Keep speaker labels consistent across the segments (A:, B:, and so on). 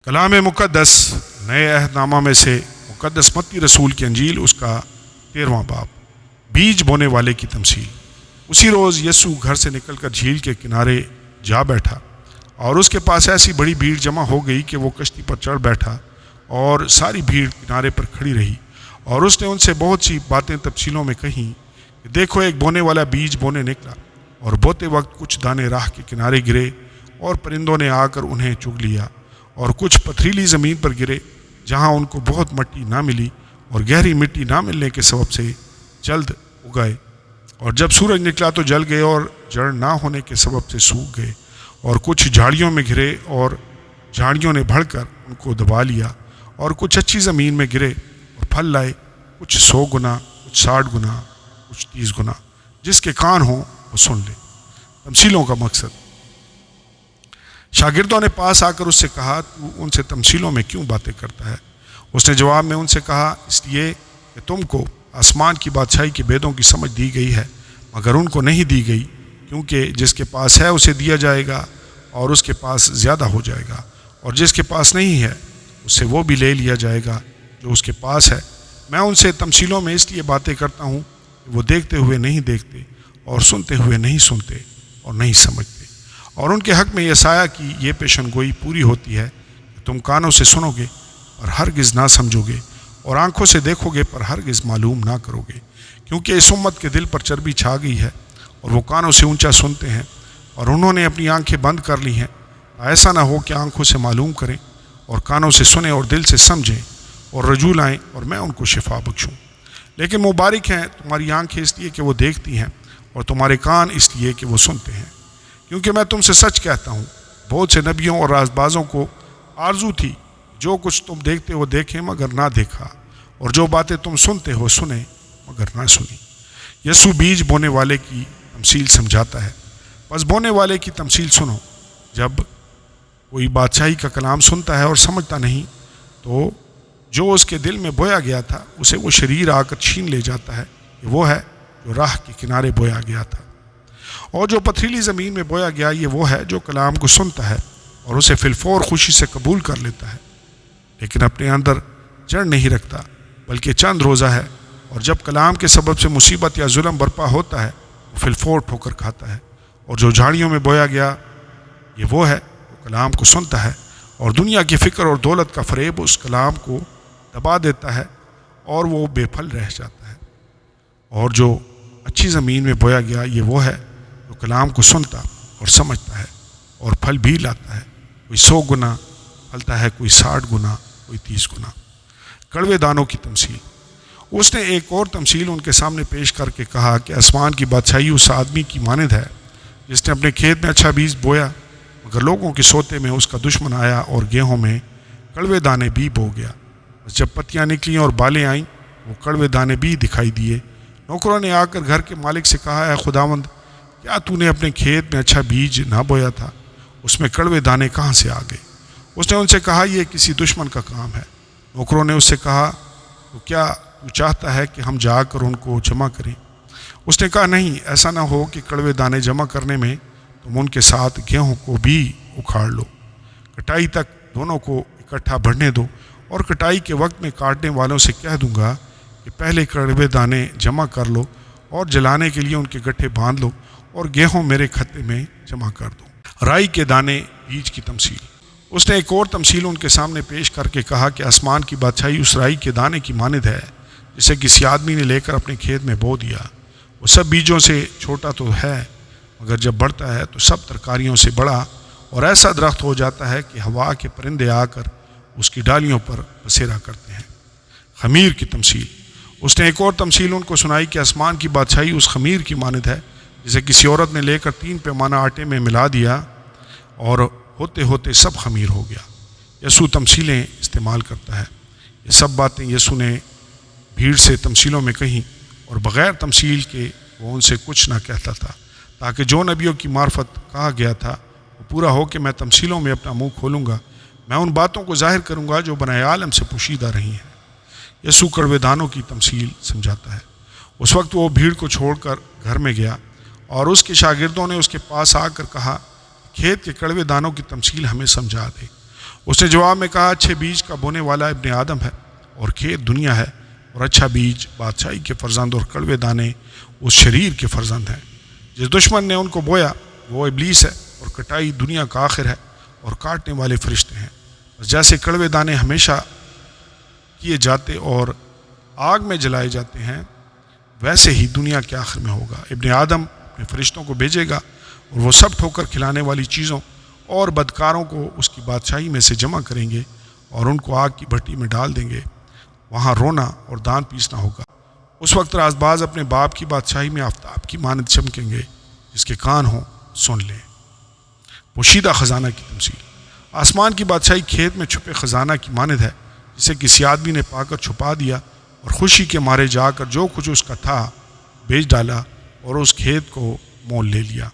A: کلام مقدس نئے عہد نامہ میں سے مقدس متی رسول کی انجیل اس کا 13واں باب، بیج بونے والے کی تمثیل۔ اسی روز یسوع گھر سے نکل کر جھیل کے کنارے جا بیٹھا اور اس کے پاس ایسی بڑی بھیڑ جمع ہو گئی کہ وہ کشتی پر چڑھ بیٹھا اور ساری بھیڑ کنارے پر کھڑی رہی، اور اس نے ان سے بہت سی باتیں تفصیلوں میں کہیں کہ دیکھو ایک بونے والا بیج بونے نکلا، اور بوتے وقت کچھ دانے راہ کے کنارے گرے اور پرندوں نے آ کر انہیں چگ لیا، اور کچھ پتھریلی زمین پر گرے جہاں ان کو بہت مٹی نہ ملی، اور گہری مٹی نہ ملنے کے سبب سے جلد اگائے، اور جب سورج نکلا تو جل گئے اور جڑ نہ ہونے کے سبب سے سوکھ گئے، اور کچھ جھاڑیوں میں گرے اور جھاڑیوں نے بڑھ کر ان کو دبا لیا، اور کچھ اچھی زمین میں گرے اور پھل لائے، کچھ 100 گنا، کچھ 60 گنا، کچھ 30 گنا۔ جس کے کان ہوں وہ سن لے۔ تمثیلوں کا مقصد۔ شاگردوں نے پاس آ کر اس سے کہا، تو ان سے تمثیلوں میں کیوں باتیں کرتا ہے؟ اس نے جواب میں ان سے کہا، اس لیے کہ تم کو آسمان کی بادشاہی کے بیدوں کی سمجھ دی گئی ہے، مگر ان کو نہیں دی گئی، کیونکہ جس کے پاس ہے اسے دیا جائے گا اور اس کے پاس زیادہ ہو جائے گا، اور جس کے پاس نہیں ہے اس سے وہ بھی لے لیا جائے گا جو اس کے پاس ہے۔ میں ان سے تمثیلوں میں اس لیے باتیں کرتا ہوں کہ وہ دیکھتے ہوئے نہیں دیکھتے اور سنتے ہوئے نہیں سنتے اور نہیں سمجھتے۔ اور ان کے حق میں یسایہ کی یہ پیشن گوئی پوری ہوتی ہے کہ تم کانوں سے سنو گے پر ہرگز نہ سمجھو گے، اور آنکھوں سے دیکھو گے پر ہرگز معلوم نہ کرو گے، کیونکہ اس امت کے دل پر چربی چھا گئی ہے، اور وہ کانوں سے اونچا سنتے ہیں اور انہوں نے اپنی آنکھیں بند کر لی ہیں۔ ایسا نہ ہو کہ آنکھوں سے معلوم کریں اور کانوں سے سنیں اور دل سے سمجھیں اور رجوع لائیں اور میں ان کو شفا بخشوں۔ لیکن مبارک ہیں تمہاری آنکھیں اس لیے کہ وہ دیکھتی ہیں، اور تمہارے کان اس لیے کہ وہ سنتے ہیں، کیونکہ میں تم سے سچ کہتا ہوں، بہت سے نبیوں اور رازبازوں کو آرزو تھی جو کچھ تم دیکھتے ہو دیکھیں مگر نہ دیکھا، اور جو باتیں تم سنتے ہو سنیں مگر نہ سنی۔ یسوع بیج بونے والے کی تمثیل سمجھاتا ہے۔ بس بونے والے کی تمثیل سنو۔ جب کوئی بادشاہی کا کلام سنتا ہے اور سمجھتا نہیں، تو جو اس کے دل میں بویا گیا تھا اسے وہ شریر آ کر چھین لے جاتا ہے۔ یہ وہ ہے جو راہ کے کنارے بویا گیا تھا۔ اور جو پتھریلی زمین میں بویا گیا، یہ وہ ہے جو کلام کو سنتا ہے اور اسے فی الفور خوشی سے قبول کر لیتا ہے، لیکن اپنے اندر جڑ نہیں رکھتا، بلکہ چند روزہ ہے، اور جب کلام کے سبب سے مصیبت یا ظلم برپا ہوتا ہے وہ فی الفور ٹھوکر کھاتا ہے۔ اور جو جھاڑیوں میں بویا گیا، یہ وہ ہے جو کلام کو سنتا ہے، اور دنیا کی فکر اور دولت کا فریب اس کلام کو دبا دیتا ہے اور وہ بے پھل رہ جاتا ہے۔ اور جو اچھی زمین میں بویا گیا، یہ وہ ہے جو کلام کو سنتا اور سمجھتا ہے اور پھل بھی لاتا ہے، کوئی 100 گنا پھلتا ہے، کوئی 60 گنا، کوئی 30 گنا۔ کڑوے دانوں کی تمثیل۔ اس نے ایک اور تمثیل ان کے سامنے پیش کر کے کہا کہ آسمان کی بادشاہی اس آدمی کی مانند ہے جس نے اپنے کھیت میں اچھا بیج بویا، مگر لوگوں کے سوتے میں اس کا دشمن آیا اور گیہوں میں کڑوے دانے بھی بو گیا۔ بس جب پتیاں نکلیں اور بالیں آئیں، وہ کڑوے دانے بھی دکھائی دیے۔ نوکروں نے آ کر گھر کے مالک سے کہا، اے خداوند، کیا تو نے اپنے کھیت میں اچھا بیج نہ بویا تھا؟ اس میں کڑوے دانے کہاں سے آ گئے؟ اس نے ان سے کہا، یہ کسی دشمن کا کام ہے۔ نوکروں نے اس سے کہا، تو کیا تو چاہتا ہے کہ ہم جا کر ان کو جمع کریں؟ اس نے کہا، نہیں، ایسا نہ ہو کہ کڑوے دانے جمع کرنے میں تم ان کے ساتھ گیہوں کو بھی اکھاڑ لو۔ کٹائی تک دونوں کو اکٹھا بڑھنے دو، اور کٹائی کے وقت میں کاٹنے والوں سے کہہ دوں گا کہ پہلے کڑوے دانے جمع کر لو اور جلانے کے لیے ان کے گٹھے باندھ لو، اور گیہوں میرے کھتے میں جمع کر دو۔ رائی کے دانے بیج کی تمثیل۔ اس نے ایک اور تمثیل ان کے سامنے پیش کر کے کہا کہ آسمان کی بادشاہی اس رائی کے دانے کی مانند ہے جسے کسی آدمی نے لے کر اپنے کھیت میں بو دیا۔ وہ سب بیجوں سے چھوٹا تو ہے، مگر جب بڑھتا ہے تو سب ترکاریوں سے بڑا اور ایسا درخت ہو جاتا ہے کہ ہوا کے پرندے آ کر اس کی ڈالیوں پر بسیرا کرتے ہیں۔ خمیر کی تمثیل۔ اس نے ایک اور تمثیل ان کو سنائی کہ آسمان کی بادشاہی اس خمیر کی مانند ہے جسے کسی عورت نے لے کر 3 پیمانہ آٹے میں ملا دیا، اور ہوتے ہوتے سب خمیر ہو گیا۔ یسوع تمثیلیں استعمال کرتا ہے۔ یہ سب باتیں یسوع نے بھیڑ سے تمثیلوں میں کہیں، اور بغیر تمثیل کے وہ ان سے کچھ نہ کہتا تھا، تاکہ جو نبیوں کی معرفت کہا گیا تھا وہ پورا ہو کہ میں تمثیلوں میں اپنا منہ کھولوں گا، میں ان باتوں کو ظاہر کروں گا جو بنائے عالم سے پوشیدہ رہی ہیں۔ یسوع کڑوے دانوں کی تمثیل سمجھاتا ہے۔ اس وقت وہ بھیڑ کو چھوڑ کر گھر میں گیا، اور اس کے شاگردوں نے اس کے پاس آ کر کہا، کھیت کے کڑوے دانوں کی تمثیل ہمیں سمجھا دے۔ اس نے جواب میں کہا اچھے بیج کا بونے والا ابن آدم ہے اور کھیت دنیا ہے، اور اچھا بیج بادشاہی کے فرزند اور کڑوے دانے اس شریر کے فرزند ہیں۔ جس دشمن نے ان کو بویا وہ ابلیس ہے، اور کٹائی دنیا کا آخر ہے، اور کاٹنے والے فرشتے ہیں۔ بس جیسے کڑوے دانے ہمیشہ کیے جاتے اور آگ میں جلائے جاتے ہیں، ویسے ہی دنیا کے آخر میں ہوگا۔ ابن آدم اپنے فرشتوں کو بھیجے گا اور وہ سب ٹھوکر کھلانے والی چیزوں اور بدکاروں کو اس کی بادشاہی میں سے جمع کریں گے اور ان کو آگ کی بھٹی میں ڈال دیں گے، وہاں رونا اور دان پیسنا ہوگا۔ اس وقت راز باز اپنے باپ کی بادشاہی میں آفتاب کی مانند چمکیں گے، جس کے کان ہوں سن لیں۔ پوشیدہ خزانہ کی تمثیل۔ آسمان کی بادشاہی کھیت میں چھپے خزانہ کی مانند ہے، جسے کسی آدمی نے پا کر چھپا دیا اور خوشی کے مارے جا کر جو کچھ اس کا تھا بیچ ڈالا اور اس کھیت کو مول لے لیا۔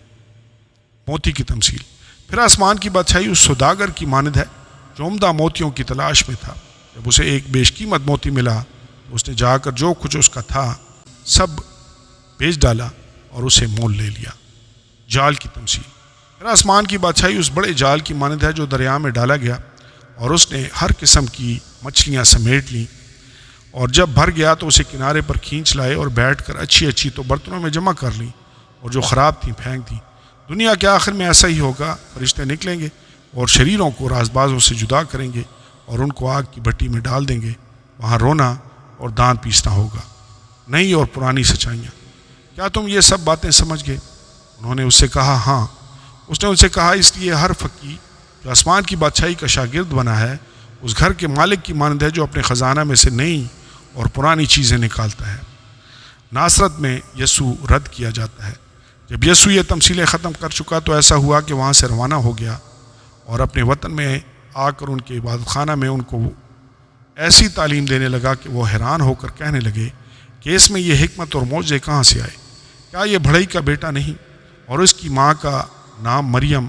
A: موتی کی تمثیل۔ پھر آسمان کی بادشاہی اس سوداگر کی مانند ہے جو عمدہ موتیوں کی تلاش میں تھا۔ جب اسے ایک بیش قیمت موتی ملا تو اس نے جا کر جو کچھ اس کا تھا سب بیچ ڈالا اور اسے مول لے لیا۔ جال کی تمثیل۔ پھر آسمان کی بادشاہی اس بڑے جال کی مانند ہے جو دریا میں ڈالا گیا اور اس نے ہر قسم کی مچھلیاں سمیٹ لیں، اور جب بھر گیا تو اسے کنارے پر کھینچ لائے اور بیٹھ کر اچھی اچھی تو برتنوں میں جمع کر لیں اور جو خراب تھیں پھینک دیں۔ دنیا کے آخر میں ایسا ہی ہوگا، فرشتے نکلیں گے اور شریروں کو رازبازوں سے جدا کریں گے اور ان کو آگ کی بھٹی میں ڈال دیں گے، وہاں رونا اور دان پیسنا ہوگا۔ نئی اور پرانی سچائیاں۔ کیا تم یہ سب باتیں سمجھ گئے؟ انہوں نے اس سے کہا ہاں۔ اس نے ان سے کہا اس لیے ہر فقی جو آسمان کی بادشاہی کا شاگرد بنا ہے اس گھر کے مالک کی مانند ہے جو اپنے خزانہ میں سے نئی اور پرانی چیزیں نکالتا ہے۔ ناصرت میں یسوع رد کیا جاتا ہے۔ جب یسوع یہ تمثیلیں ختم کر چکا تو ایسا ہوا کہ وہاں سے روانہ ہو گیا اور اپنے وطن میں آ کر ان کے عبادت خانہ میں ان کو ایسی تعلیم دینے لگا کہ وہ حیران ہو کر کہنے لگے کہ اس میں یہ حکمت اور معجزے کہاں سے آئے؟ کیا یہ بڑھئی کا بیٹا نہیں اور اس کی ماں کا نام مریم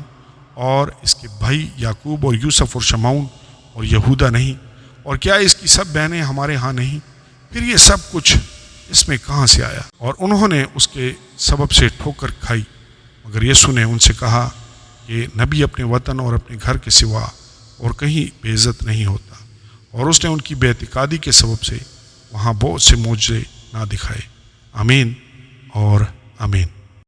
A: اور اس کے بھائی یعقوب اور یوسف اور شمعون اور یہودا نہیں؟ اور کیا اس کی سب بہنیں ہمارے ہاں نہیں؟ پھر یہ سب کچھ اس میں کہاں سے آیا؟ اور انہوں نے اس کے سبب سے ٹھوکر کھائی۔ مگر یسوع نے ان سے کہا کہ نبی اپنے وطن اور اپنے گھر کے سوا اور کہیں بے عزت نہیں ہوتا، اور اس نے ان کی بے اعتقادی کے سبب سے وہاں بہت سے معجزے نہ دکھائے۔ آمین اور آمین۔